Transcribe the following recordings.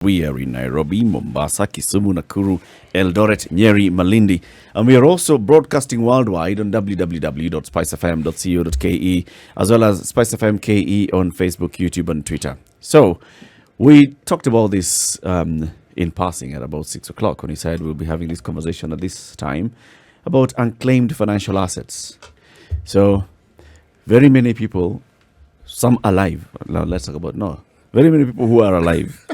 We are in Nairobi, Mombasa, Kisumu, Nakuru, Eldoret, Nyeri, Malindi. And we are also broadcasting worldwide on www.spicefm.co.ke, as well as Spice FM KE on Facebook, YouTube, and Twitter. So, we talked about this in passing at about 6 o'clock when he said we'll be having this conversation at this time about unclaimed financial assets. So, very many people, some alive. Now, let's talk about very many people who are alive,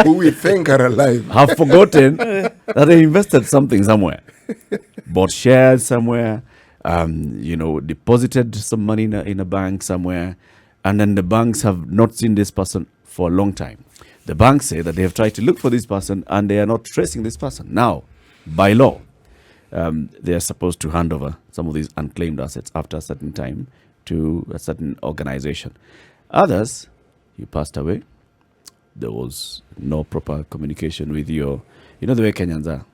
who we think are alive, have forgotten that they invested something somewhere, bought shares somewhere, deposited some money in a bank somewhere, and then the banks have not seen this person for a long time. The banks say that they have tried to look for this person and they are not tracing this person. Now, by law, they are supposed to hand over some of these unclaimed assets after a certain time to a certain organization. Others, you passed away. There was no proper communication with your, the way Kenyans are.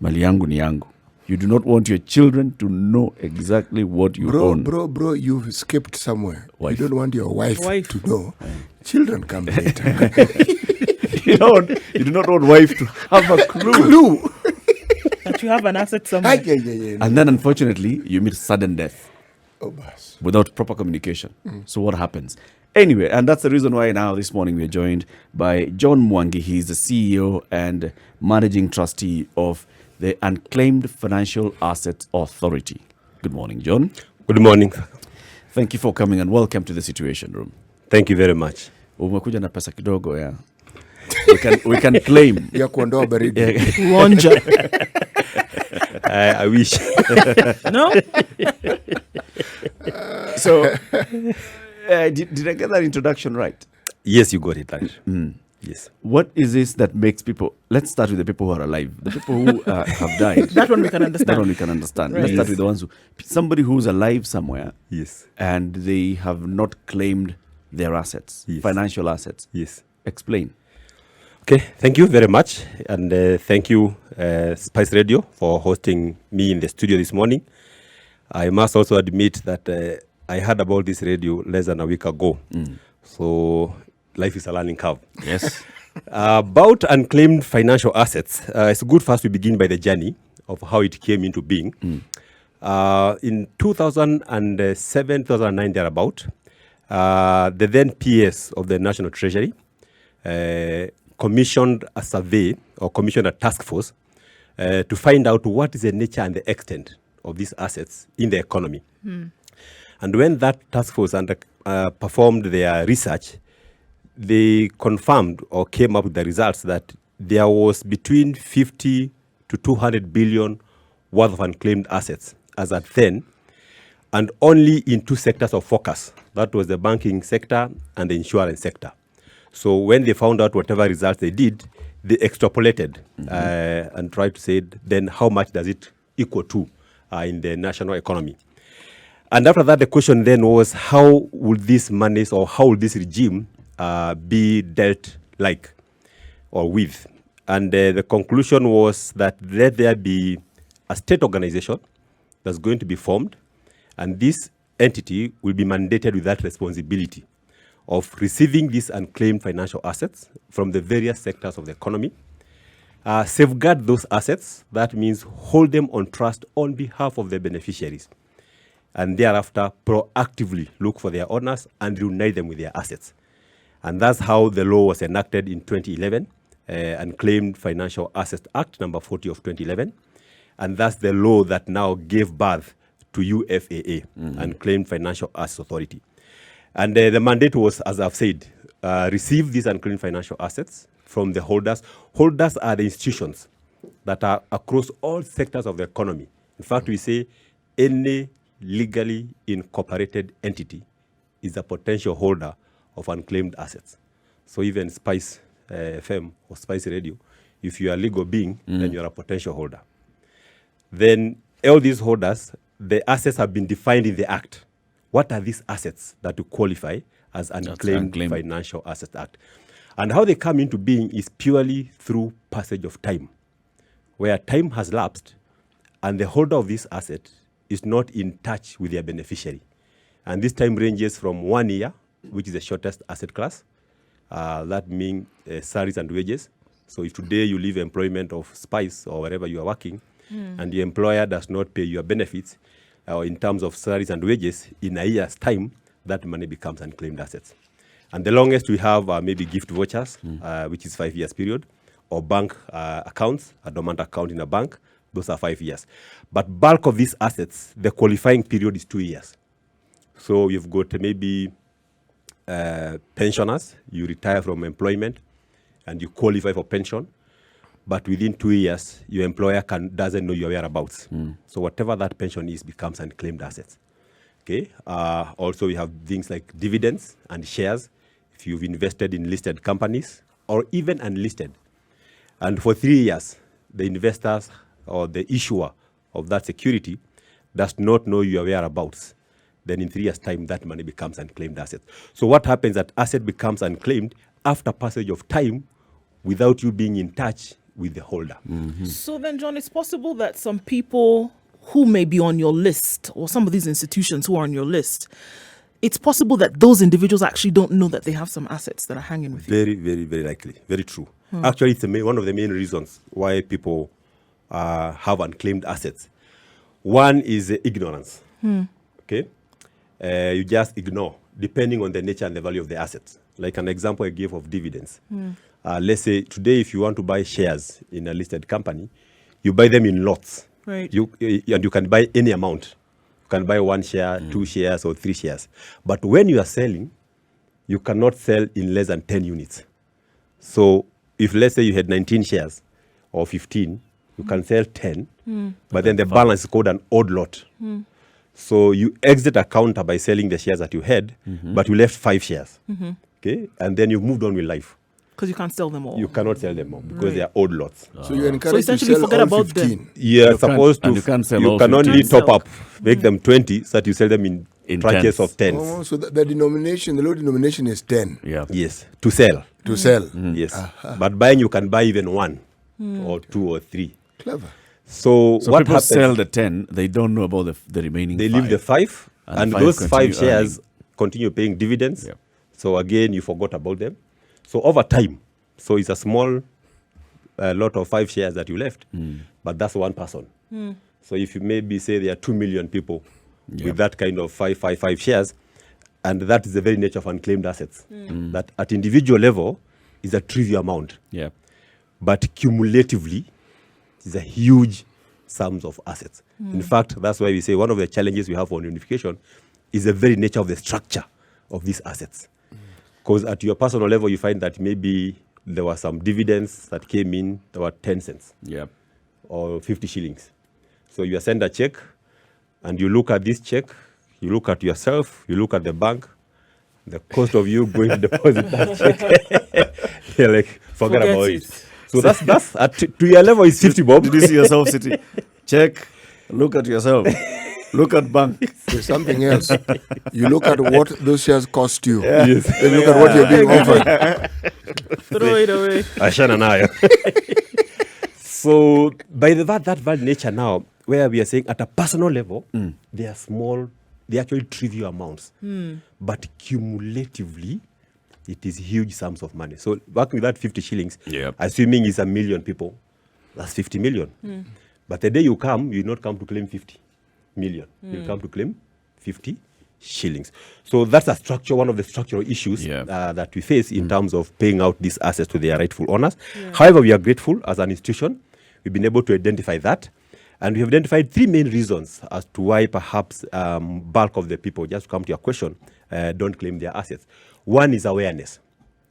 Mali yangu ni yangu. You do not want your children to know exactly what you own. Bro, you've skipped somewhere. Wife. You don't want your wife to know. Children come later. you do not want wife to have a clue. That you have an asset somewhere. And then unfortunately, you meet sudden death. Oh, boss. Without proper communication. So what happens? Anyway, and that's the reason why now this morning we're joined by John Mwangi. He's the CEO and Managing Trustee of the Unclaimed Financial Assets Authority. Good morning, John. Good morning. Thank you for coming and welcome to the Situation Room. Thank you very much. Umekuja na pesa kidogo ya. We can claim. Ya kuondoa baridi. Wonja. I wish. No? So, did I get that introduction right? Yes, you got it right. Yes. What is this that makes people... Let's start with the people who are alive. The people who have died. That one we can understand. Right. Let's start with the ones somebody who's alive somewhere. Yes. And they have not claimed their assets, financial assets. Yes. Explain. Okay, thank you very much. And thank you, Spice Radio, for hosting me in the studio this morning. I must also admit that I heard about this radio less than a week ago. So life is a learning curve. Yes. About unclaimed financial assets, it's good first we begin by the journey of how it came into being. In 2007, 2009, thereabout, the then PS of the National Treasury commissioned a survey or commissioned a task force to find out what is the nature and the extent of these assets in the economy. And when that task force performed their research, they confirmed or came up with the results that there was between 50 to 200 billion worth of unclaimed assets as at then, and only in two sectors of focus. That was the banking sector and the insurance sector. So when they found out whatever results they did, they extrapolated and tried to say, then how much does it equal to in the national economy? And after that, the question then was, how would this monies or how would this regime be dealt like or with? And the conclusion was that let there be a state organization that's going to be formed, and this entity will be mandated with that responsibility of receiving these unclaimed financial assets from the various sectors of the economy, safeguard those assets, that means hold them on trust on behalf of the beneficiaries, and thereafter proactively look for their owners and reunite them with their assets. And that's how the law was enacted in 2011, Unclaimed Financial Assets Act number 40 of 2011. And that's the law that now gave birth to UFAA, Unclaimed Financial Assets Authority. And the mandate was, as I've said, receive these unclaimed financial assets from the holders. Holders are the institutions that are across all sectors of the economy. In fact, we say any legally incorporated entity is a potential holder of unclaimed assets. So even Spice FM or Spice Radio, if you are a legal being, then you are a potential holder. Then all these holders, the assets have been defined in the Act. What are these assets that will qualify as Unclaimed Financial Assets Act? And how they come into being is purely through passage of time, where time has lapsed and the holder of this asset is not in touch with their beneficiary. And this time ranges from 1 year, which is the shortest asset class, that means salaries and wages. So if today you leave employment of Spice or wherever you are working, and the employer does not pay your benefits in terms of salaries and wages, in a year's time, that money becomes unclaimed assets. And the longest we have are maybe gift vouchers, which is 5 years period, or bank accounts, a dormant account in a bank, those are 5 years. But bulk of these assets, the qualifying period is 2 years. So you've got maybe pensioners, you retire from employment and you qualify for pension, but within 2 years, your employer doesn't know your whereabouts. So whatever that pension is becomes unclaimed assets. Okay. Also, we have things like dividends and shares. If you've invested in listed companies or even unlisted, and for 3 years, the investors or the issuer of that security does not know your whereabouts, then in 3 years' time, that money becomes unclaimed asset. So what happens that asset becomes unclaimed after passage of time without you being in touch with the holder. So then, John, it's possible that some people who may be on your list, or some of these institutions who are on your list, it's possible that those individuals actually don't know that they have some assets that are hanging with you. Very, very, very likely. Very true. Actually, it's one of the main reasons why people have unclaimed assets. One is ignorance. Okay? You just ignore, depending on the nature and the value of the assets. Like an example I gave of dividends. Let's say today, if you want to buy shares in a listed company, you buy them in lots. Right. And you can buy any amount. You can buy 1 share, 2 shares, or 3 shares. But when you are selling, you cannot sell in less than 10 units. So if, let's say, you had 19 shares or 15, you can sell 10, but then the balance is called an odd lot. So you exit a counter by selling the shares that you had, but you left 5 shares. Okay, and then you've moved on with life. Because you can't sell them all. You cannot sell them all because they are odd lots. So you're encouraged to essentially sell forget all about 15. You're supposed to. and you can't sell you all can 15. only Can't top sell. up, make them 20, so that you sell them in tranches tens. of 10s. Oh, so the denomination, the low denomination is 10 Yeah. Yes, to sell. to sell. Yes, but buying you can buy even 1 or 2 or 3. Clever. So So what people happens? sell the 10, they don't know about the remaining They 5. leave the 5, and five those continue 5 shares continue paying dividends. Yep. So again, you forgot about them. So over time, so it's a small lot of 5 shares that you left, but that's one person. So if you maybe say there are 2 million people with that kind of 5 shares, and that is the very nature of unclaimed assets, that at individual level is a trivial amount, Yeah. but cumulatively is a huge sums of assets. In fact, that's why we say one of the challenges we have on unification is the very nature of the structure of these assets. Because at your personal level, you find that maybe there were some dividends that came in, there were 10 cents Yeah. or 50 shillings. So you send a check, and you look at this check, you look at yourself, you look at the bank, the cost of you going to deposit that check, you're like, forget about it. So that's to your level is 50 bob. Did you see yourself sitting? Check. Look at yourself. Look at bank. There's something else. You look at what those shares cost you. Yes. Then look at what you're being offered. Throw it away. Ashana Naya. So by that valid nature now, where we are saying at a personal level, they are small, they are actually trivial amounts. But cumulatively, it is huge sums of money. So working with that 50 shillings, Yep. assuming it's 1 million people, that's 50 million. But the day you come, you not come to claim 50 million. You'll come to claim 50 shillings. So that's a structure, one of the structural issues that we face in terms of paying out these assets to their rightful owners. However, we are grateful as an institution. We've been able to identify that. And we have identified 3 main reasons as to why perhaps bulk of the people, just to come to your question, don't claim their assets. One is awareness.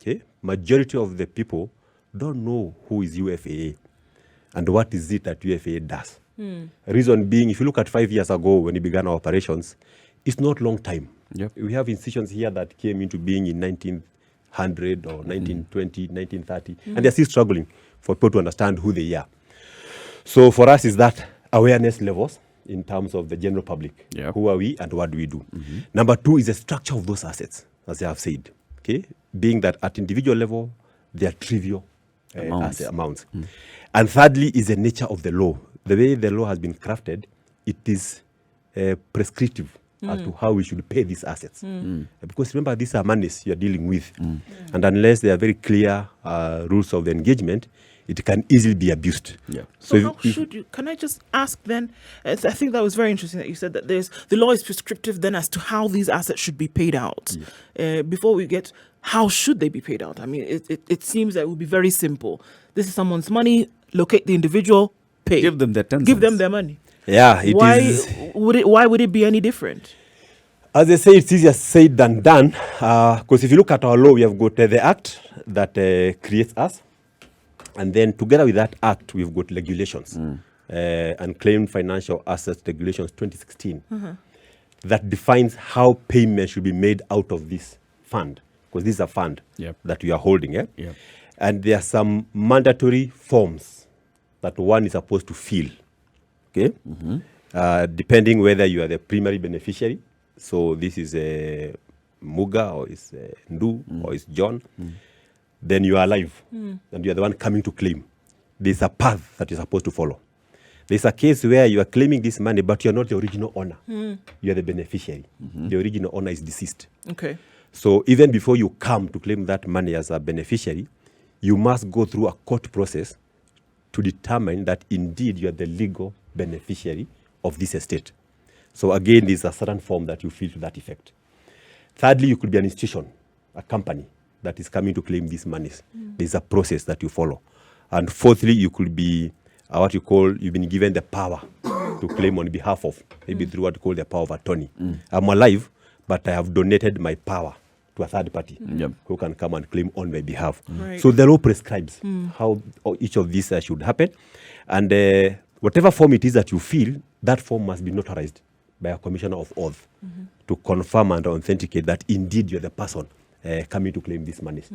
Okay, majority of the people don't know who is UFAA and what is it that UFAA does. Reason being, if you look at 5 years ago when we began our operations, it's not long time. Yep. We have institutions here that came into being in 1900 or 1920, 1930, and they're still struggling for people to understand who they are. So for us is that awareness levels in terms of the general public. Yep. Who are we and what do we do? Number 2 is the structure of those assets, as I have said. Okay, being that at individual level, they are trivial amounts. And thirdly is the nature of the law. The way the law has been crafted, it is prescriptive. as to how we should pay these assets. Because remember, these are monies you're dealing with. And unless there are very clear rules of the engagement, it can easily be abused. Yeah. So how should you, can I just ask then, I think that was very interesting that you said that the law is prescriptive then as to how these assets should be paid out. Before we get, how should they be paid out? I mean, it seems that it would be very simple. This is someone's money, locate the individual, pay. Give them their 10 Give them cents. their money. Yeah, Why would it be any different? As they say, it's easier said than done. Because if you look at our law, we have got the act that creates us. And then together with that act, we've got regulations. Unclaimed Financial Assets Regulations 2016. That defines how payment should be made out of this fund. Because this is a fund that we are holding. And there are some mandatory forms that one is supposed to fill. Okay? Depending whether you are the primary beneficiary. So this is a Muga or is Ndu or is John. Then you are alive and you are the one coming to claim. There's a path that you're supposed to follow. There's a case where you are claiming this money, but you're not the original owner. You are the beneficiary. The original owner is deceased. Okay. So even before you come to claim that money as a beneficiary, you must go through a court process to determine that indeed you are the legal beneficiary of this estate. So again, there's a certain form that you fill to that effect. Thirdly, you could be an institution, a company that is coming to claim these monies. There's a process that you follow. And fourthly, you could be what you call, you've been given the power to claim on behalf of, maybe through what you call the power of attorney. I'm alive, but I have donated my power to a third party who can come and claim on my behalf. Right. So the law prescribes how each of these should happen. And whatever form it is that you fill, that form must be notarized by a commissioner of oath to confirm and authenticate that indeed you're the person coming to claim these monies.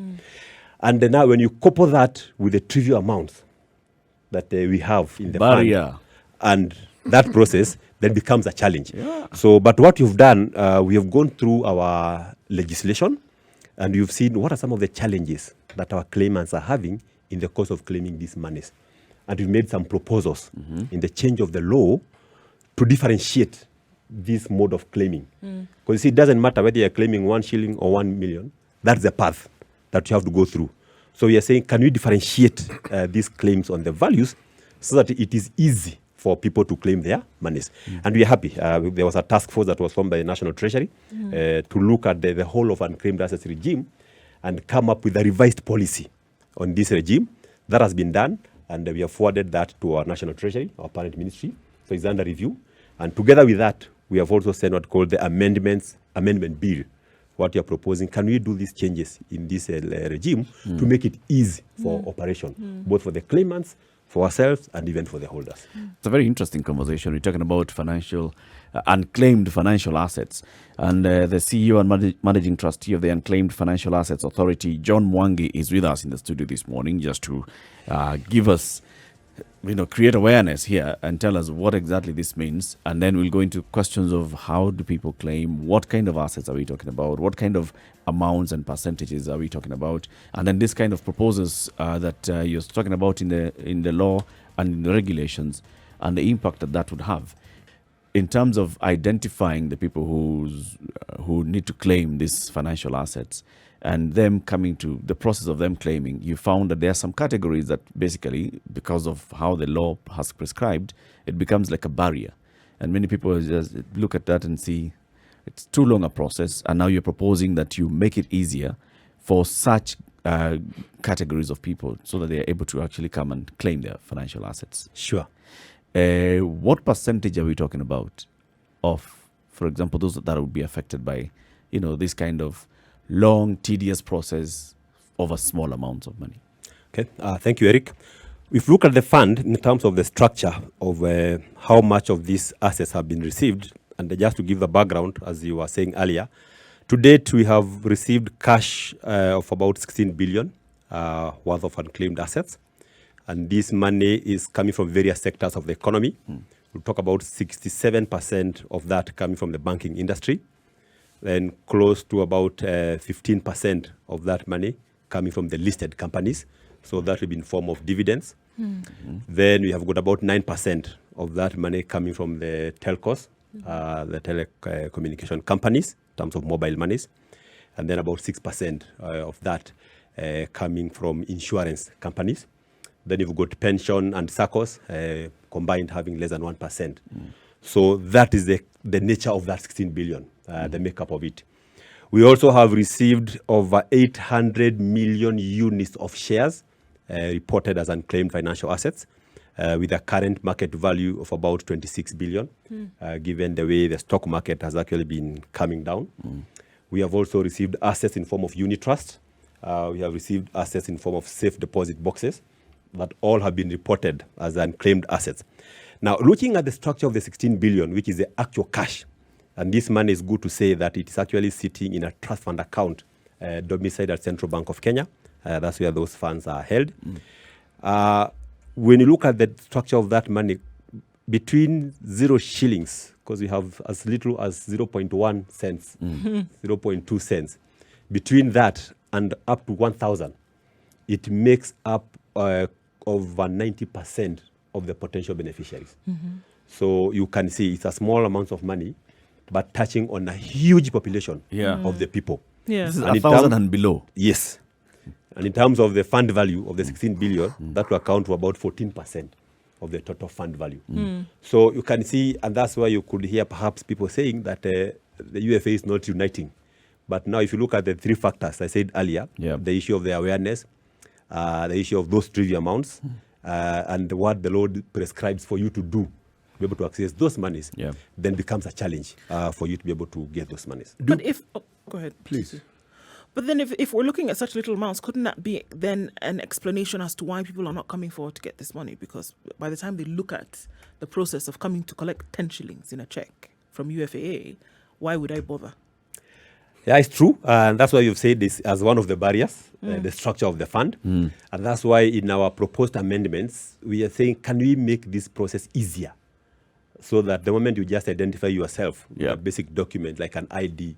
And now when you couple that with the trivial amounts that we have in the Barrier. fund, and that process then becomes a challenge. So, but what you've done, we have gone through our legislation and you've seen what are some of the challenges that our claimants are having in the course of claiming these monies. And we've made some proposals in the change of the law to differentiate this mode of claiming. Because you see, it doesn't matter whether you're claiming 1 shilling or 1 million. That's the path that you have to go through. So we are saying, can we differentiate these claims on the values so that it is easy for people to claim their monies? And we are happy. There was a task force that was formed by the National Treasury to look at the whole of unclaimed assets regime and come up with a revised policy on this regime. That has been done, and we have forwarded that to our National Treasury, our parent ministry. So it's under review. And together with that, we have also sent what called the amendment bill. What you're proposing, can we do these changes in this regime to make it easy for operation, both for the claimants, for ourselves, and even for the holders? It's a very interesting conversation. We're talking about unclaimed financial assets. And the CEO and managing trustee of the Unclaimed Financial Assets Authority, John Mwangi, is with us in the studio this morning just to give us, create awareness here and tell us what exactly this means. And then we'll go into questions of how do people claim, what kind of assets are we talking about, what kind of amounts and percentages are we talking about, and then this kind of proposals that you're talking about in the law and in the regulations and the impact that would have in terms of identifying the people who need to claim these financial assets. And them coming to the process of them claiming, you found that there are some categories that basically, because of how the law has prescribed, it becomes like a barrier. And many people just look at that and see it's too long a process. And now you're proposing that you make it easier for such categories of people so that they are able to actually come and claim their financial assets. Sure. What percentage are we talking about of, for example, those that would be affected by, this kind of long, tedious process over small amounts of money? Okay, thank you, Eric. If you look at the fund in terms of the structure of how much of these assets have been received, and just to give the background, as you were saying earlier, to date we have received cash of about 16 billion worth of unclaimed assets. And this money is coming from various sectors of the economy. We'll talk about 67% of that coming from the banking industry. Then close to about 15% of that money coming from the listed companies. So that will be in form of dividends. Then we have got about 9% of that money coming from the telcos the telecommunication companies in terms of mobile monies, and then about 6% of that coming from insurance companies. Then you've got pension and SACCOs combined having less than 1%. So that is the nature of that 16 billion, the makeup of it. We also have received over 800 million units of shares reported as unclaimed financial assets with a current market value of about 26 billion, given the way the stock market has actually been coming down. We have also received assets in form of unit trust. We have received assets in form of safe deposit boxes that all have been reported as unclaimed assets. Now, looking at the structure of the 16 billion, which is the actual cash, and this money is good to say that it is actually sitting in a trust fund account domiciled at Central Bank of Kenya. That's where those funds are held. When you look at the structure of that money, between 0 shillings, because we have as little as 0.1 cents, 0.2 cents, between that and up to 1,000, it makes up over 90% of the potential beneficiaries. So you can see it's a small amount of money, but touching on a huge population of the people. Yeah. This is 1,000 and below. Yes. And in terms of the fund value of the 16 billion, that will account for about 14% of the total fund value. So you can see, and that's why you could hear perhaps people saying that the UFAA is not uniting. But now if you look at the three factors I said earlier, the issue of the awareness, the issue of those trivial amounts, and what the law prescribes for you to do to be able to access those monies, then becomes a challenge for you to be able to get those monies. But if, go ahead. Please. But then if we're looking at such little amounts, couldn't that be then an explanation as to why people are not coming forward to get this money? Because by the time they look at the process of coming to collect 10 shillings in a check from UFAA, why would I bother? Yeah, it's true. And that's why you've said this as one of the barriers, the structure of the fund. And that's why in our proposed amendments, we are saying, can we make this process easier? So that the moment you just identify yourself with a basic document like an ID,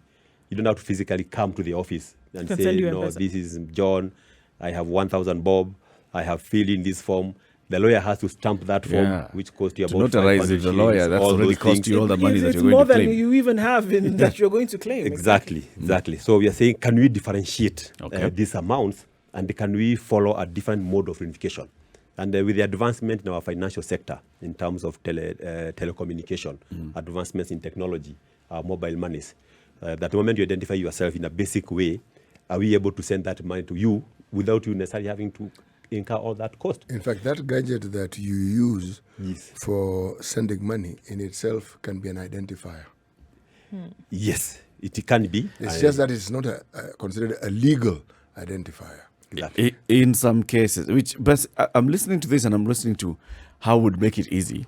you don't have to physically come to the office and say, this is John, I have 1,000 bob, I have filled in this form. The lawyer has to stamp that form, which costs you about 500 notarize the lawyer, that's already cost you all the money that you're it's going to claim. more than you even have in that you're going to claim. Exactly. So we are saying, can we differentiate these amounts, and can we follow a different mode of unification? And with the advancement in our financial sector in terms of telecommunication, advancements in technology, mobile monies, that the moment you identify yourself in a basic way, are we able to send that money to you without you necessarily having to incur all that cost? In fact, that gadget that you use for sending money in itself can be an identifier. Yes, it can be. It's just that it's not considered a legal identifier. Exactly. In some cases, but I'm listening to this and I'm listening to how would make it easy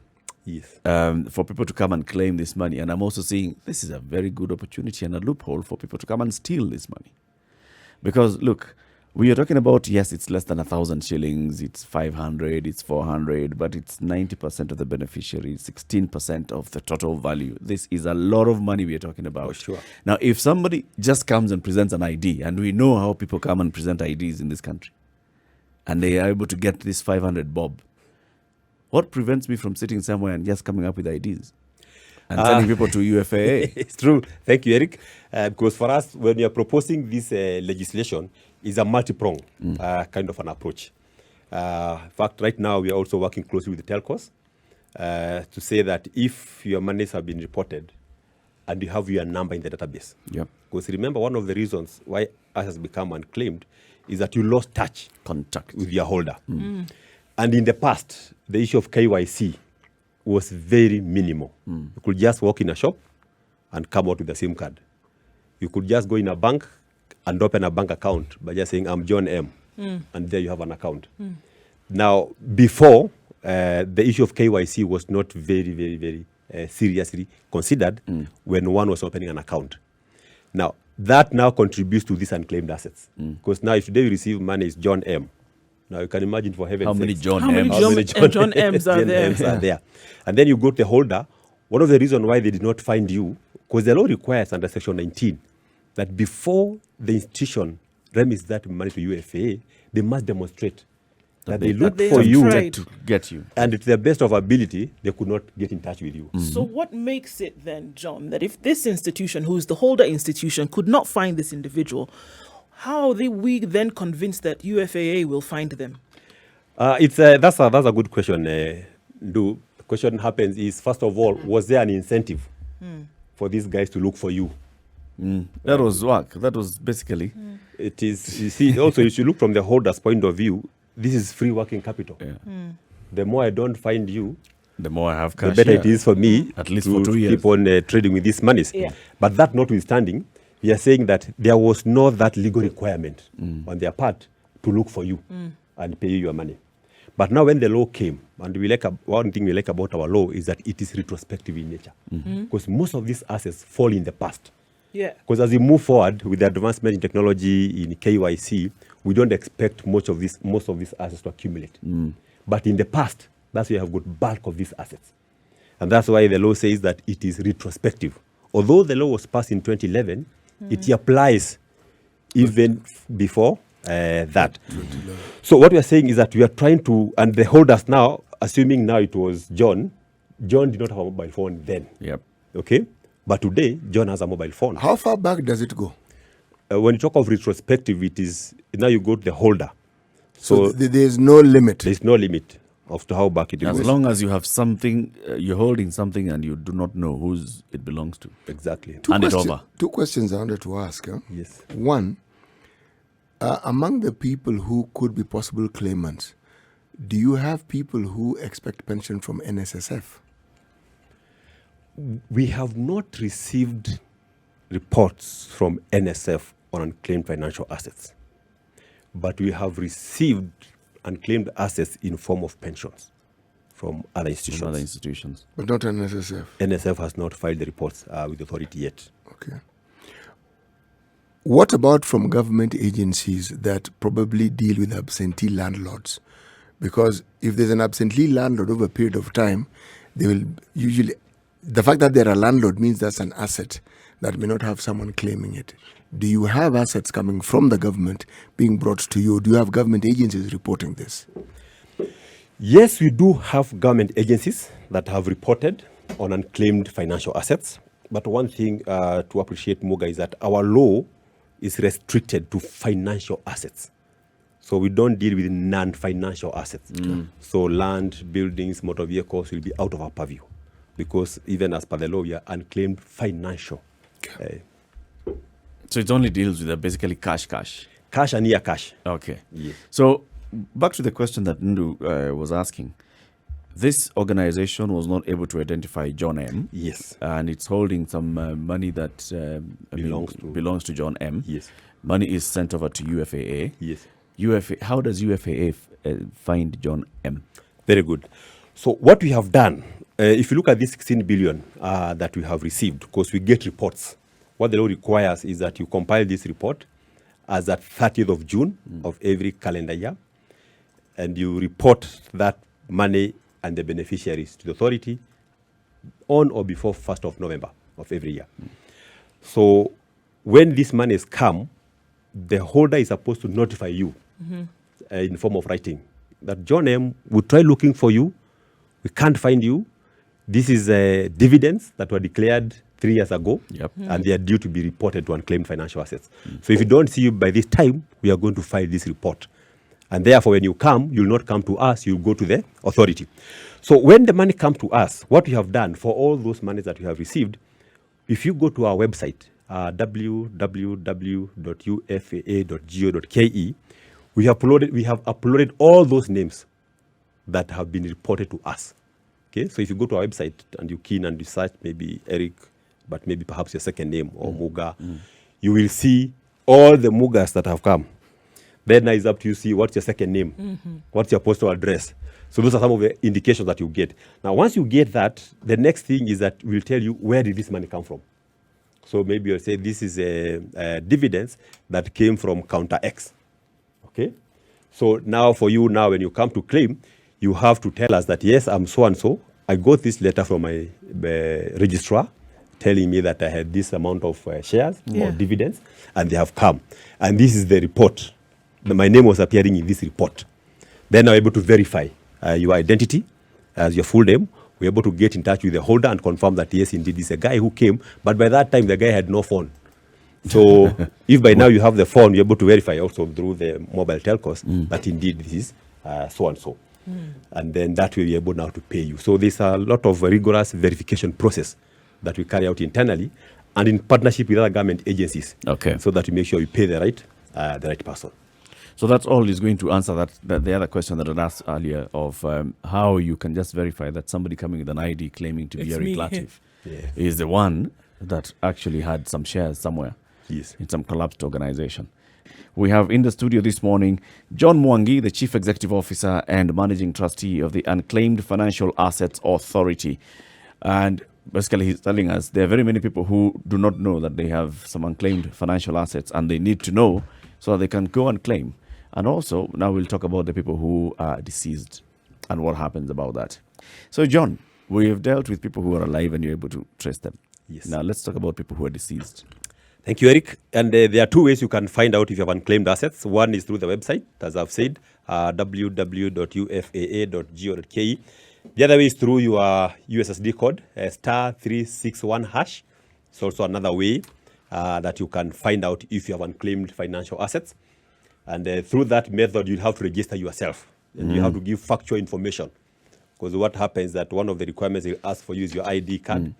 for people to come and claim this money. And I'm also seeing this is a very good opportunity and a loophole for people to come and steal this money. Because look, we are talking about, yes, it's less than 1,000 shillings, it's 500, it's 400, but it's 90% of the beneficiaries, 16% of the total value. This is a lot of money we are talking about. Oh, sure. Now, if somebody just comes and presents an ID, and we know how people come and present IDs in this country, and they are able to get this 500 bob, what prevents me from sitting somewhere and just coming up with IDs and sending people to UFAA? It's true. Thank you, Eric. Because for us, when we are proposing this legislation, it's a multi-pronged kind of an approach. In fact, right now, we are also working closely with the telcos to say that if your monies have been reported and you have your number in the database. Because remember, one of the reasons why us has become unclaimed is that you lost contact with your holder. And in the past, the issue of KYC was very minimal. You could just walk in a shop and come out with a SIM card. You could just go in a bank and open a bank account by just saying, I'm John M. And there you have an account. Now, before, the issue of KYC was not very, very, very seriously considered when one was opening an account. Now, that now contributes to these unclaimed assets. Because now, if today you receive money, it's John M. Now, you can imagine for heaven's sake. How many John M's are there? And then you go to the holder. One of the reasons why they did not find you, because the law requires under Section 19 that before the institution remits that money to UFAA, they must demonstrate that they looked they for have you, tried. to get you. and to the best of ability, they could not get in touch with you. So what makes it then, John, that if this institution, who is the holder institution, could not find this individual, how are we then convinced that UFAA will find them? That's a good question. The question happens is, first of all, was there an incentive for these guys to look for you? That was work. That was basically. It is, you see, also if you look from the holder's point of view, this is free working capital. Yeah. The more I don't find you, The more I have the cash, better yeah. it is for me At least to for 2 years. keep on trading with these monies. Yeah. But that notwithstanding, we are saying that there was no that legal requirement on their part to look for you and pay you your money. But now when the law came, and one thing we like about our law is that it is retrospective in nature. Because most of these assets fall in the past. Yeah. Because as we move forward with the advancement in technology in KYC, we don't expect most of these assets to accumulate. But in the past, that's where you have got bulk of these assets. And that's why the law says that it is retrospective. Although the law was passed in 2011, it applies even before that. So what we are saying is that we are trying to, and the holders now, assuming now it was John did not have a mobile phone then. Yep. Okay? But today, John has a mobile phone. How far back does it go? When you talk of retrospective, it is, now you go to the holder. So there's no limit. There's no limit of to how back it As goes. long as you have something, you're holding something and you do not know whose it belongs to. Exactly. Hand it over. Two questions I wanted to ask. Huh? Yes. One, among the people who could be possible claimants, do you have people who expect pension from NSSF? We have not received reports from NSF on unclaimed financial assets, but we have received unclaimed assets in form of pensions from other institutions. From other institutions. But not NSSF. NSF has not filed the reports with the authority yet. Okay. What about from government agencies that probably deal with absentee landlords? Because if there's an absentee landlord over a period of time, they will usually, the fact that they're a landlord means that's an asset that may not have someone claiming it. Do you have assets coming from the government being brought to you? Do you have government agencies reporting this? Yes, we do have government agencies that have reported on unclaimed financial assets. But one thing to appreciate, Muga, is that our law is restricted to financial assets. So we don't deal with non-financial assets. So land, buildings, motor vehicles will be out of our purview, because even as per the law, we are unclaimed financial. So it only deals with basically cash. Cash and near cash. Okay. Yes. So back to the question that Ndu was asking. This organization was not able to identify John M. Yes. And it's holding some money that belongs to John M. Yes. Money is sent over to UFAA. Yes. How does UFAA find John M? Very good. So what we have done, if you look at this 16 billion that we have received, because we get reports, what the law requires is that you compile this report as at 30th of June of every calendar year, and you report that money and the beneficiaries to the authority on or before 1st of November of every year. So when these monies come, the holder is supposed to notify you in form of writing that John M. will try looking for you. We can't find you. This is dividends that were declared 3 years ago, and they are due to be reported to unclaimed financial assets. So if you don't see you by this time, we are going to file this report. And therefore, when you come, you'll not come to us, you'll go to the authority. So when the money comes to us, what we have done for all those monies that we have received, if you go to our website, www.ufaa.go.ke, we have uploaded all those names that have been reported to us. Okay, so if you go to our website and you key in and you search maybe Eric, but maybe perhaps your second name, or Muga, you will see all the Mugas that have come. Then it's up to you to see what's your second name, what's your postal address. So those are some of the indications that you get. Now, once you get that, the next thing is that we'll tell you, where did this money come from? So maybe you'll say this is a dividends that came from counter X. Okay? So now for you, now when you come to claim, you have to tell us that, yes, I'm so-and-so. I got this letter from my registrar telling me that I had this amount of shares or dividends, and they have come. And this is the report. My name was appearing in this report. then are able to verify your identity as your full name. We're able to get in touch with the holder and confirm that, yes, indeed, it's a guy who came. But by that time, the guy had no phone. So if by now you have the phone, you're able to verify also through the mobile telcos that indeed this is so-and-so. And then that will be able now to pay you. So there's a lot of rigorous verification process that we carry out internally and in partnership with other government agencies. Okay. So that we make sure we pay the right person. So that's all is going to answer that the other question that I asked earlier of how you can just verify that somebody coming with an ID claiming to be It's Eric me. Latif Yeah. is the one that actually had some shares somewhere Yes. in some collapsed organization. We have in the studio this morning John Mwangi, the Chief Executive Officer and Managing Trustee of the Unclaimed Financial Assets Authority. And basically he's telling us there are very many people who do not know that they have some unclaimed financial assets and they need to know so that they can go and claim. And also, now we'll talk about the people who are deceased and what happens about that. So, John, we've dealt with people who are alive and you're able to trace them. Yes. Now, let's talk about people who are deceased. Thank you, Eric. And there are two ways you can find out if you have unclaimed assets. One is through the website, as I've said, www.ufaa.go.ke. The other way is through your USSD code, *361#. It's also another way that you can find out if you have unclaimed financial assets. And through that method, you'll have to register yourself. And you have to give factual information. Because what happens is that one of the requirements they'll ask for you is your ID card.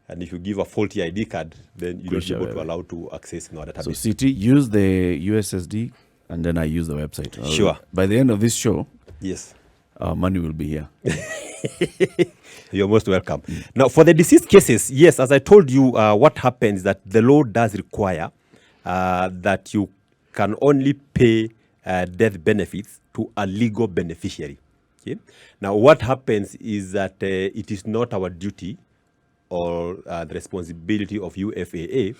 And if you give a faulty ID card, then you don't be able to allow to access in our database. So, CT, use the USSD and then I use the website. Sure. By the end of this show, Yes. our money will be here. You're most welcome. Now, for the deceased cases, yes, as I told you, what happens is that the law does require that you can only pay death benefits to a legal beneficiary. Okay? Now, what happens is that it is not our duty or the responsibility of UFAA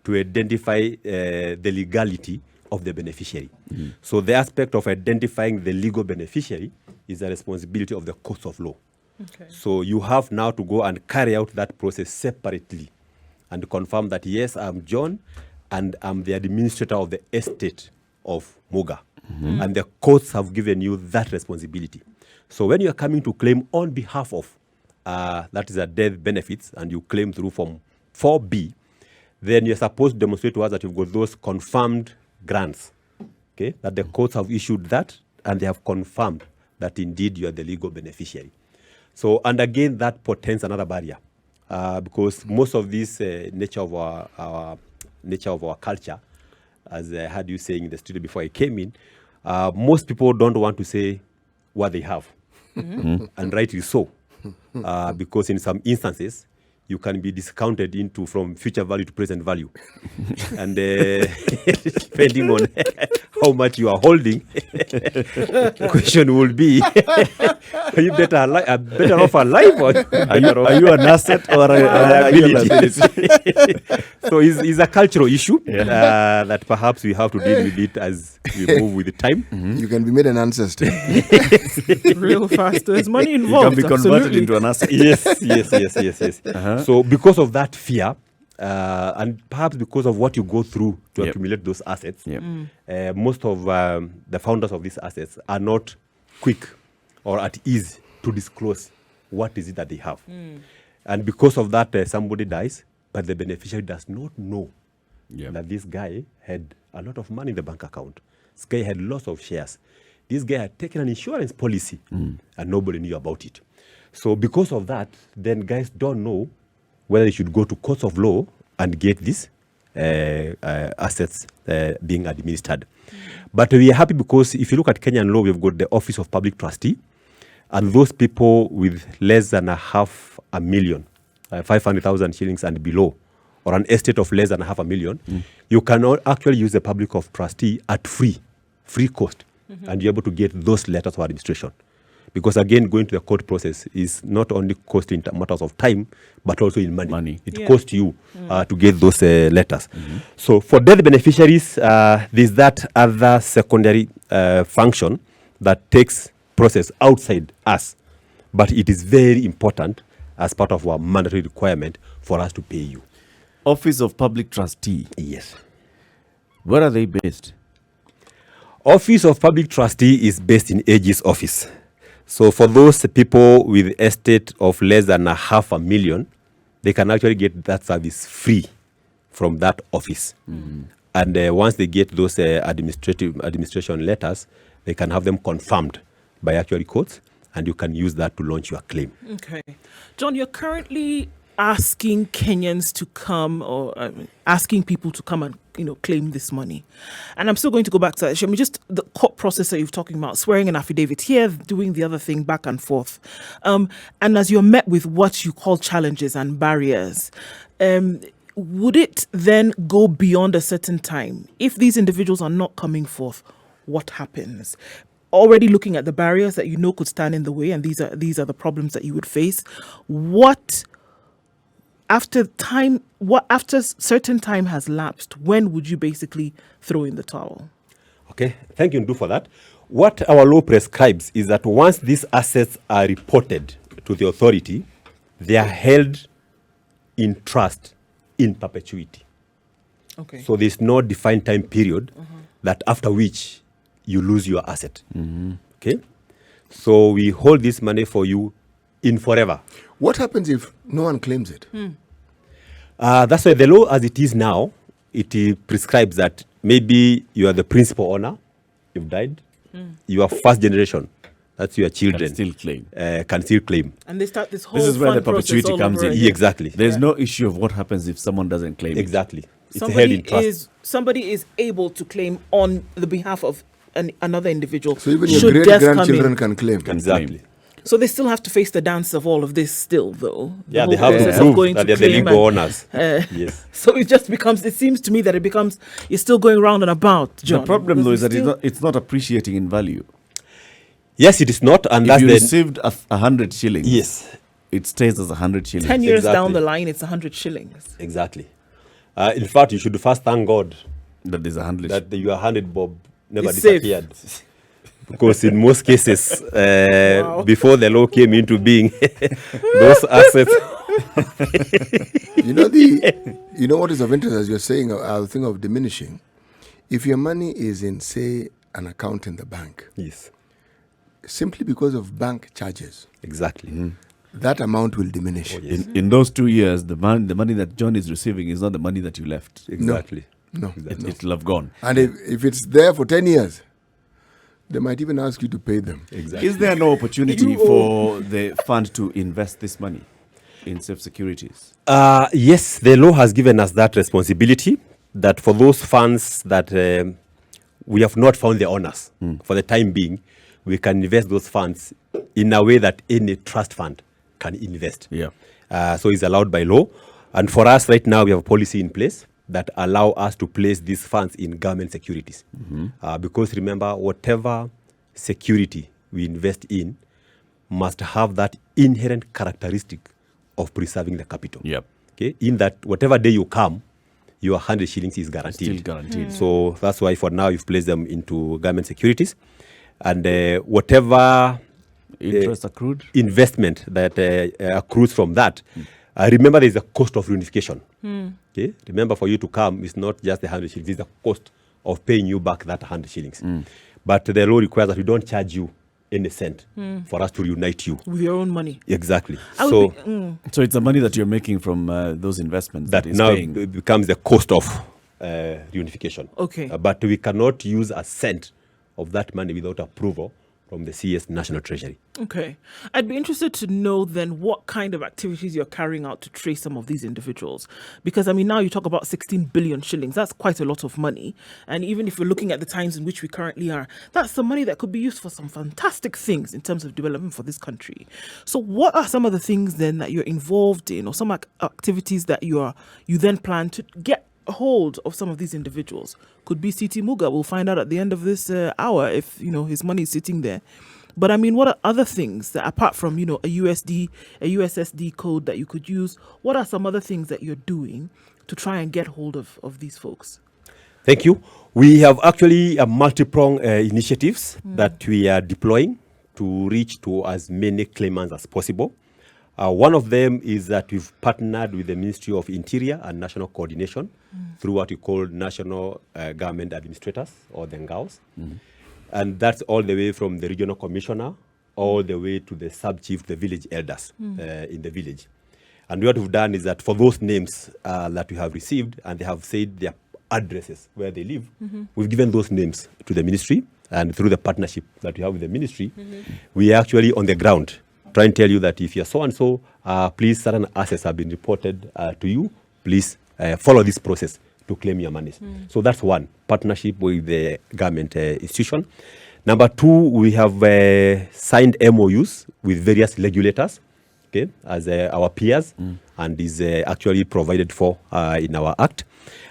to identify the legality of the beneficiary. So the aspect of identifying the legal beneficiary is the responsibility of the courts of law. Okay. So you have now to go and carry out that process separately and confirm that, yes, I'm John and I'm the administrator of the estate of Muga. And the courts have given you that responsibility. So when you're coming to claim on behalf of, that is a death benefits, and you claim through Form 4B, then you're supposed to demonstrate to us that you've got those confirmed grants, okay, that the courts have issued that, and they have confirmed that indeed you are the legal beneficiary. So, and again, that portends another barrier, because most of this nature of our culture, as I heard you saying in the studio before I came in, most people don't want to say what they have, and rightly so, because in some instances you can be discounted into from future value to present value, and depending on how much you are holding, the question will be: are you better off alive, or Are you an asset or a liability? So it's a cultural issue that perhaps we have to deal with it as we move with the time. You can be made an ancestor. Real fast. There's money You involved. can be converted absolutely. into an asset. Yes. So because of that fear, and perhaps because of what you go through to accumulate those assets, most of the founders of these assets are not quick or at ease to disclose what is it that they have. And because of that, somebody dies, but the beneficiary does not know that this guy had a lot of money in the bank account. This guy had lots of shares. This guy had taken an insurance policy, and nobody knew about it. So because of that, then guys don't know whether they should go to courts of law and get these assets being administered. But we are happy because if you look at Kenyan law, we've got the Office of Public Trustee, and those people with less than $500,000, 500,000 shillings and below, or an estate of less than $500,000, you can actually use the Public of Trustee at free cost, and you're able to get those letters of administration. Because again, going to the court process is not only costing matters of time, but also in money. It costs you to get those letters. So for death beneficiaries, there's that other secondary function that takes process outside us. But it is very important as part of our mandatory requirement for us to pay you. Office of Public Trustee. Yes. Where are they based? Office of Public Trustee is based in AG's office. So for those people with estate of less than $500,000, they can actually get that service free from that office. And once they get those administration letters, they can have them confirmed by actuary courts, and you can use that to launch your claim. Okay. John, you're currently asking Kenyans to come, or asking people to come and claim this money. And I'm still going to go back to that. I mean, just the court process that you're talking about, swearing an affidavit here, doing the other thing back and forth. And as you're met with what you call challenges and barriers, would it then go beyond a certain time? If these individuals are not coming forth, what happens? Already looking at the barriers that could stand in the way, and these are the problems that you would face. After certain time has lapsed, when would you basically throw in the towel? Okay, thank you, Ndu, for that. What our law prescribes is that once these assets are reported to the authority, they are held in trust in perpetuity. Okay. So there's no defined time period that after which you lose your asset. Okay? So we hold this money for you in forever. What happens if no one claims it? That's why the law as it is now, it prescribes that maybe you are the principal owner, you've died, you are first generation, that's your children. Can still claim. And they start this whole This is where the fund process perpetuity all comes over in. again. Exactly. There's no issue of what happens if someone doesn't claim it. Exactly. It's held in trust. Somebody is able to claim on the behalf of another individual. So even your should great death come grandchildren in. can claim. Exactly. So they still have to face the dance of all of this still, though. Yeah, whole they have to process of prove going that to they're the claim legal and- owners. Yes. So it seems to me that you're still going round and about, John. The problem, though, is that Still- it's not appreciating in value. Yes, it is not, and If that's you the received 100 shillings, yes, it stays as 100 shillings. 10 years down Exactly. the line, it's 100 shillings. exactly. In fact, you should first thank God That is 100. that your 100 bob never It's safe. disappeared. Because in most cases, before the law came into being, those assets. You know what is of interest as you're saying, I'll think of diminishing. If your money is in, say, an account in the bank, Yes, simply because of bank charges, exactly. that amount will diminish. Yes. in those 2 years, the money that John is receiving is not the money that you left. Exactly. No. It'll have gone. And if it's there for 10 years, they might even ask you to pay them. Exactly. Is there no opportunity for the fund to invest this money in safe securities? Yes, the law has given us that responsibility, that for those funds that we have not found the owners for the time being, we can invest those funds in a way that any trust fund can invest. Yeah. So it's allowed by law. And for us right now, we have a policy in place that allow us to place these funds in government securities. Because remember, whatever security we invest in must have that inherent characteristic of preserving the capital. Yep. Okay, in that whatever day you come, your 100 shillings is guaranteed. Still guaranteed. So that's why for now you've placed them into government securities, and whatever Interest accrued? investment that accrues from that, remember there is a cost of reunification. Okay, remember for you to come, it's not just the 100 shillings; it's the cost of paying you back that 100 shillings. But the law requires that we don't charge you any cent for us to reunite you. With your own money. Exactly. I would So be- So it's the money that you're making from those investments that is now paying. becomes the cost of reunification. Okay. But we cannot use a cent of that money without approval from the CS National Treasury. Okay. I'd be interested to know then what kind of activities you're carrying out to trace some of these individuals. Because, I mean, now you talk about 16 billion shillings. That's quite a lot of money. And even if we're looking at the times in which we currently are, that's some money that could be used for some fantastic things in terms of development for this country. So what are some of the things then that you're involved in, or some activities that you then plan to get hold of some of these individuals? Could be CT Muga. We'll find out at the end of this hour if his money is sitting there. But I mean, what are other things that, apart from a USSD code that you could use, what are some other things that you're doing to try and get hold of these folks? Thank you. We have actually a multi-pronged initiatives that we are deploying to reach to as many claimants as possible. One of them is that we've partnered with the Ministry of Interior and National Coordination through what we call National Government Administrators, or the NGAOs. And that's all the way from the regional commissioner all the way to the sub-chief, the village elders in the village. And what we've done is that for those names that we have received and they have said their addresses where they live, we've given those names to the ministry, and through the partnership that we have with the ministry, we are actually on the ground trying to tell you that if you're so-and-so, please, certain assets have been reported to you, please follow this process to claim your monies. So that's one, partnership with the government institution. Number two, we have signed MOUs with various regulators, okay, as our peers, and is actually provided for in our act.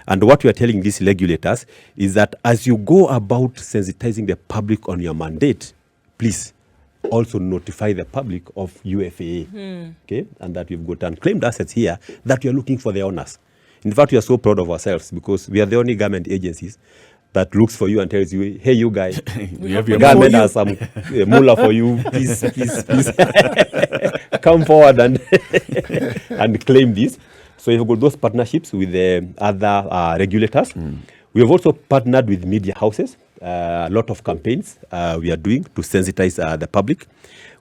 And what we are telling these regulators is that as you go about sensitizing the public on your mandate, please also notify the public of UFAA, okay, and that we've got unclaimed assets here that we are looking for the owners. In fact, we are so proud of ourselves because we are the only government agencies that looks for you and tells you, hey, you guys, We have your government has some mullah for you. Please, please, come forward and and claim this. So we've got those partnerships with the other regulators. We have also partnered with media houses. A lot of campaigns we are doing to sensitize the public.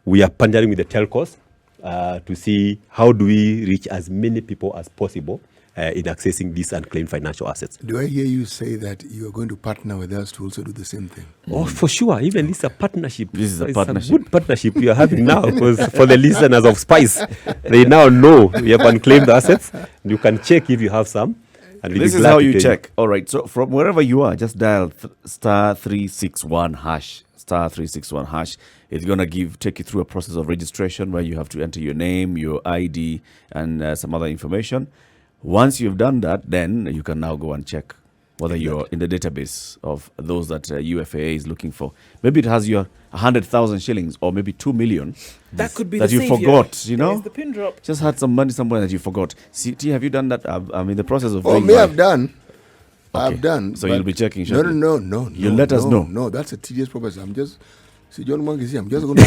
We are partnering with the telcos to see how do we reach as many people as possible in accessing these unclaimed financial assets. Do I hear you say that you are going to partner with us to also do the same thing? Oh, for sure. Even this is a partnership. This is a It's partnership. good partnership we are having now, because for the listeners of Spice, they now know we have unclaimed assets. You can check if you have some. And we'll This be is glad how to you tell check. All right. So from wherever you are, just dial star 361 hash. Star 361 hash. It's gonna take you through a process of registration where you have to enter your name, your ID, and some other information. Once you've done that, then you can now go and check whether you're in the database of those that UFAA is looking for. Maybe it has your 100,000 shillings or maybe 2 million That could be that the you savior. forgot, you know? There's the pin drop. Just had some money somewhere that you forgot. CT, have you done that? I'm in the process of Oh, doing me, mine. I've done. Okay. I've done. So but- you'll be checking, No, shortly. no. You'll let us know. No, that's a tedious process. I'm just. See, John Mwangi is here. I'm just going to.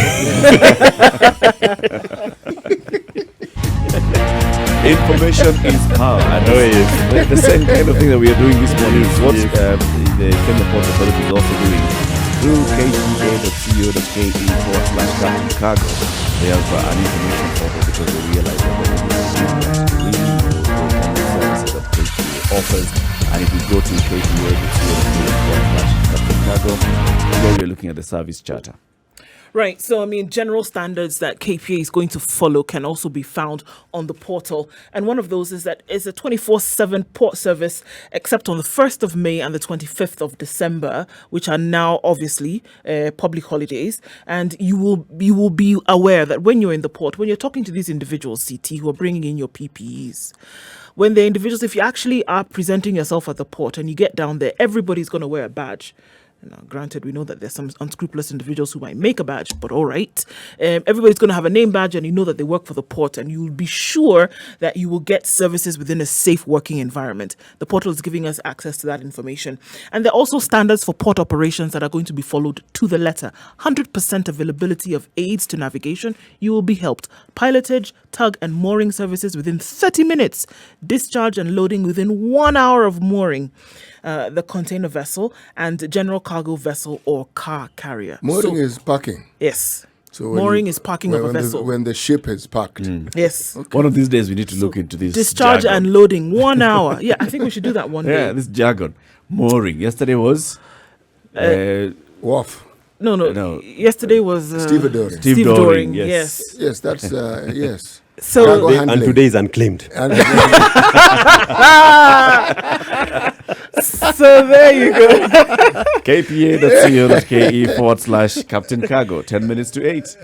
Information is power. I know it is. The same kind of thing that we are doing this morning is what the Kenya Port Authority is also doing through kpa.co.ke/cargo. They have an information portal because they realize that there is services that KPA offers. And if you go to kpa.co.ke/cargo, here we're looking at the service charter. Right. So, I mean, general standards that KPA is going to follow can also be found on the portal. And one of those is that it's a 24/7 port service, except on the 1st of May and the 25th of December, which are now obviously public holidays. And you will be aware that when you're in the port, when you're talking to these individuals, CT, who are bringing in your PPEs, when the individuals, if you actually are presenting yourself at the port and you get down there, everybody's going to wear a badge. Now, granted, we know that there's some unscrupulous individuals who might make a badge, but all right. Everybody's going to have a name badge, and you know that they work for the port, and you'll be sure that you will get services within a safe working environment. The portal is giving us access to that information. And there are also standards for port operations that are going to be followed to the letter. 100% availability of aids to navigation. You will be helped. Pilotage, tug, and mooring services within 30 minutes. Discharge and loading within 1 hour of mooring. The container vessel and general cargo vessel or car carrier. Mooring is parking. Yes. So when Mooring you- is parking of a when the- vessel. when the ship is parked. Yes. One of these days, we need to look into this. Discharge jargon. and loading 1 hour. Yeah, I think we should do that one Yeah, day. this jargon. Mooring. Yesterday was Wharf. No. No. Yesterday was Stevedoring. Steve Doring, yes. Yes, that's yes. So Cargo And handling. today is unclaimed. And- so there you go. kpa.co.ke/Captain Cargo. 10 minutes to 8.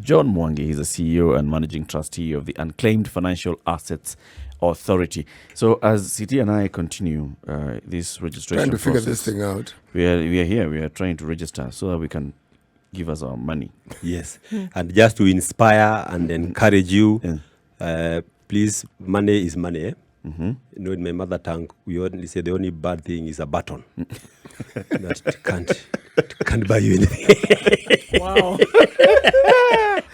John Mwangi is the CEO and managing trustee of the Unclaimed Financial Assets Authority. So as CT and I continue this registration trying to figure process, this thing out. we are here. We are trying to register so that we can give us our money. Yes. And just to inspire and encourage you, please, money is money. Eh? You know, in my mother tongue, we only say the only bad thing is a button. That can't buy you anything. Wow.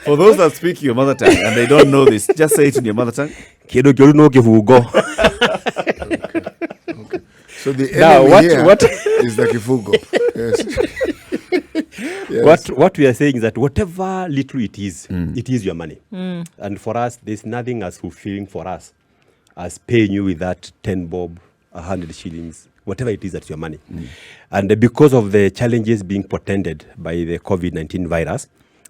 For those that speak your mother tongue and they don't know this, just say it in your mother tongue. Kido kido no kivugo. So the Now, enemy what- here what- is the kifugo. Yes. Yes. What we are saying is that whatever little it is your money. And for us, there's nothing as fulfilling for us as paying you with that 10 bob, 100 shillings, whatever it is, that's your money. And because of the challenges being portended by the COVID-19 virus,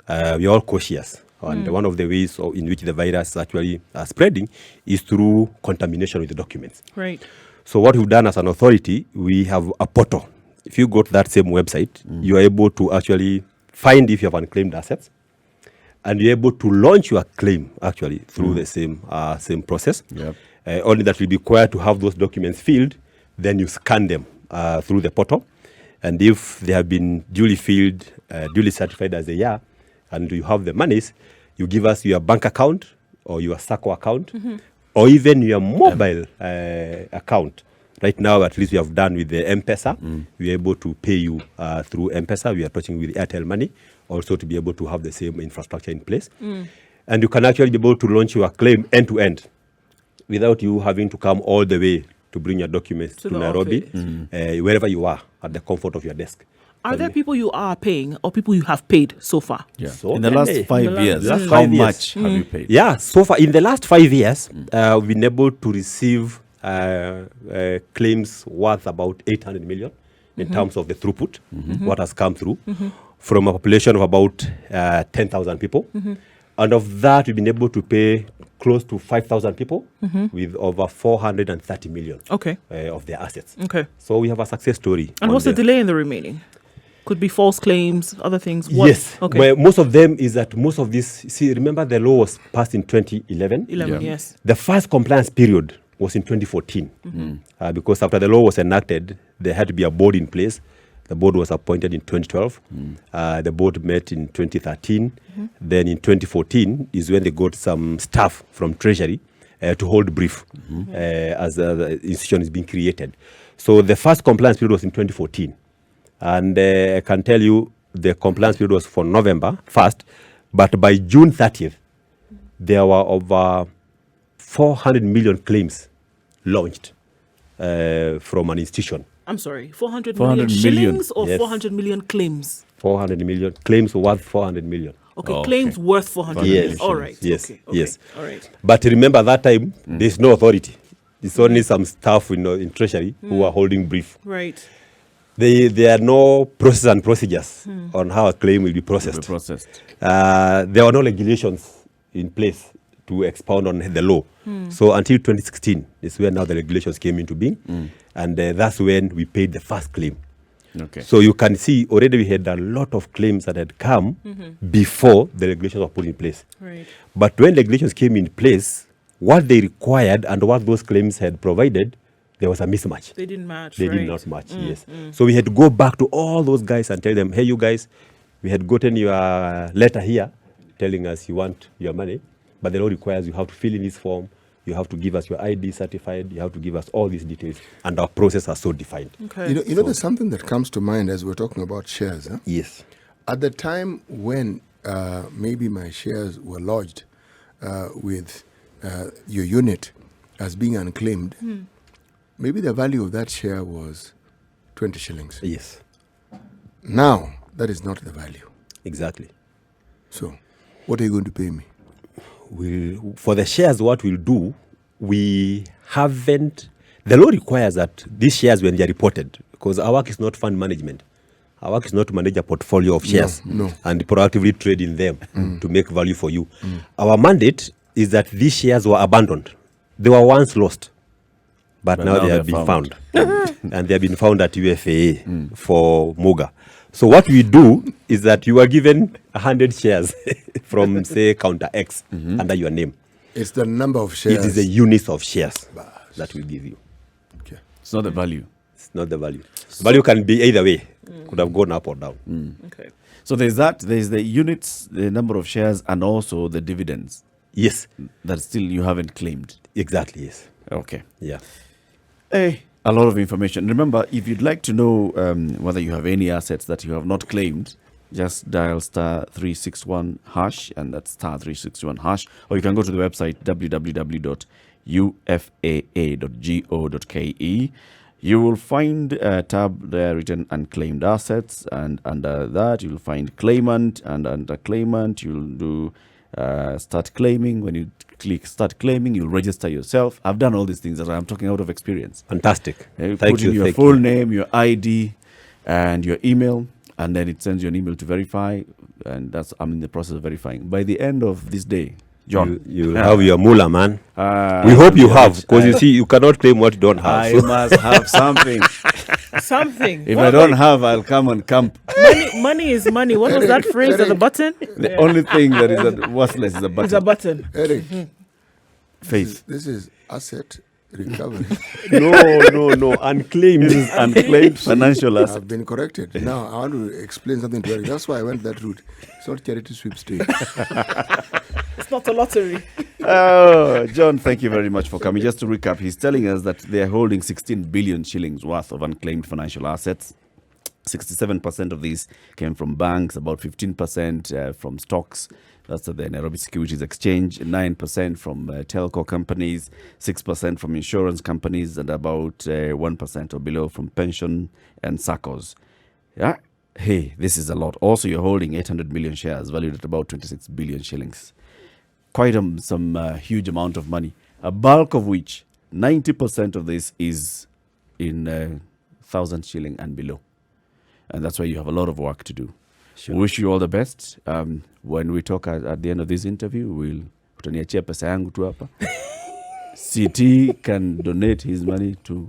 we are all cautious. And one of the ways in which the virus actually spreading is through contamination with the documents. Right. So what we've done as an authority, we have a portal. If you go to that same website, you are able to actually find if you have unclaimed assets, and you're able to launch your claim actually through the same process. Yep. Only that will be required to have those documents filled. Then you scan them through the portal, and if they have been duly filled, duly certified as they are, and you have the monies, you give us your bank account or your SACCO account, or even your mobile account. Right now, at least we have done with the M-Pesa. We are able to pay you through M-Pesa. We are touching with Airtel Money, also to be able to have the same infrastructure in place. And you can actually be able to launch your claim end-to-end without you having to come all the way to bring your documents to the Nairobi, office. wherever you are, at the comfort of your desk. Are there people you are paying or people you have paid so far? Yeah. So in the last many. 5 In the years, last how 5 years. much have you paid? Yeah, so far in the last 5 years, we've been able to receive claims worth about 800 million in terms of the throughput, what has come through from a population of about 10,000 people. And of that, we've been able to pay close to 5,000 people with over 430 million Okay. of their assets. Okay. So we have a success story. And on what's the there. delay in the remaining? Could be false claims, other things. What? Yes. Okay. Well, most of them is that most of this, see, remember the law was passed in 2011? 11, Yeah. yes. The first compliance period was in 2014 because after the law was enacted, there had to be a board in place. The board was appointed in 2012. The board met in 2013. Then in 2014 is when they got some staff from Treasury to hold brief as the institution is being created. So the first compliance period was in 2014. And I can tell you the compliance period was for November 1st, but by June 30th, there were over 400 million claims launched from an institution. I'm sorry, 400 400 million million. shillings or Yes. 400 million claims? 400 million claims worth 400 million. Okay, Oh, claims okay. worth 400 Yes. million. All right. Yes, Okay. yes. All right. But remember that time, there's no authority. It's only some staff in Treasury who are holding brief. Right. There are no process and procedures on how a claim will be Be processed. processed. There were no regulations in place to expound on the law. So until 2016 is when now the regulations came into being. And that's when we paid the first claim. Okay. So you can see already we had a lot of claims that had come before the regulations were put in place. Right. But when regulations came in place, what they required and what those claims had provided, there was a mismatch. They didn't match. They right. did not match, yes. So we had to go back to all those guys and tell them, hey, you guys, we had gotten your letter here telling us you want your money, but the law requires you have to fill in this form, you have to give us your ID certified, you have to give us all these details, and our process are so defined. Okay. You know, there's something that comes to mind as we're talking about shares. Huh? Yes. At the time when maybe my shares were lodged with your unit as being unclaimed, maybe the value of that share was 20 shillings. Yes, Now, that is not the value. exactly. So, what are you going to pay me? For the shares, what we'll do, we haven't, the law requires that these shares, when they are reported, because our work is not fund management, our work is not to manage a portfolio of shares no. and proactively trade in them to make value for you. Our mandate is that these shares were abandoned. They were once lost, but now they have been found. And they have been found at UFAA for Muga. So what we do is that you are given 100 shares from, say, counter X under your name. It's the number of shares. It is the units of shares that we give you. Okay. It's not the value. It's not the value. Value can be either way. Could have gone up or down. Okay. So there's the units, the number of shares, and also the dividends Yes, that still you haven't claimed. exactly, yes. Okay. Yeah. Hey, a lot of information. Remember, if you'd like to know whether you have any assets that you have not claimed, just dial *361#, and that's *361#, or you can go to the website www.ufaa.go.ke. you will find a tab there written Unclaimed Assets, and under that you will find Claimant, and under Claimant you'll do Start Claiming. When you click Start Claiming, you'll register yourself. I've done all these things that I'm talking out of experience. Fantastic. You Thank put you. in your Thank full you. name, your ID, and your email, and then it sends you an email to verify, and I'm in the process of verifying. By the end of this day, John, You have your mullah, man. we We hope you have, because you see, you cannot claim what you don't have. I must have something. Something. If I don't have, I'll come and camp. Money is money. What was that phrase at the button? The only thing that is worthless is a It's a button. button. Eric, Faith. this is asset recovery. No, unclaimed. This is unclaimed financial asset. I've been corrected. Now I want to explain something to Eric. That's why I went that route. It's not charity sweepstakes. It's not a lottery. Oh, John, thank you very much for coming. Just to recap, he's telling us that they're holding 16 billion shillings worth of unclaimed financial assets. 67% of these came from banks, about 15% from stocks. That's at the Nairobi Securities Exchange, 9% from telco companies, 6% from insurance companies, and about 1% or below from pension and SACCOs. Yeah. Hey, this is a lot. Also, you're holding 800 million shares valued at about 26 billion shillings. Quite some huge amount of money. A bulk of which, 90% of this is in 1,000 shilling and below. And that's why you have a lot of work to do. Sure. Wish you all the best. When we talk at the end of this interview, utaniachia pesa yangu tu hapa. CT can donate his money to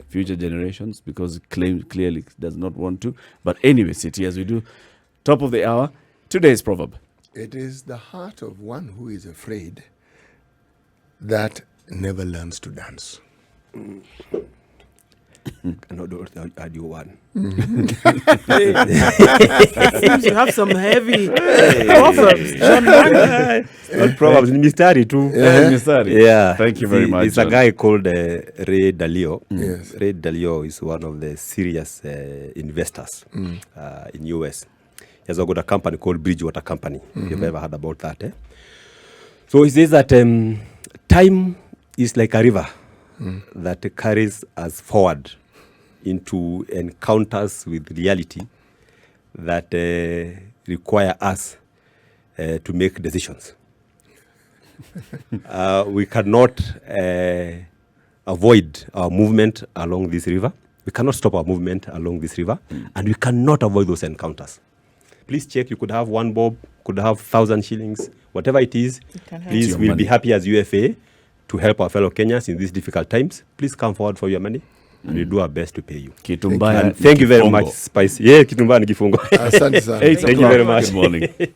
future generations because clearly does not want to. But anyway, CT, as we do, top of the hour, today's proverb. It is the heart of one who is afraid that never learns to dance. Add you one. Seems you have some heavy proverbs. John Mwangi. Proverbs ni mistari tu. Yeah. Thank you very much. It's a guy called Ray Dalio. Yes. Ray Dalio is one of the serious investors in US. He has got a company called Bridgewater Company. You've ever heard about that? Eh? So he says that time is like a river that carries us forward into encounters with reality that require us to make decisions. We cannot avoid our movement along this river. We cannot stop our movement along this river, and we cannot avoid those encounters. Please check. You could have 1 bob, could have 1,000 shillings, whatever it is. Please, we'll be happy as UFAA to help our fellow Kenyans in these difficult times. Please come forward for your money, and we'll do our best to pay you. Kitumbaya. And thank you very much, Spice. Yeah, Kitumbaya ni kifungo. Asante sana. Thank you very much. Good morning.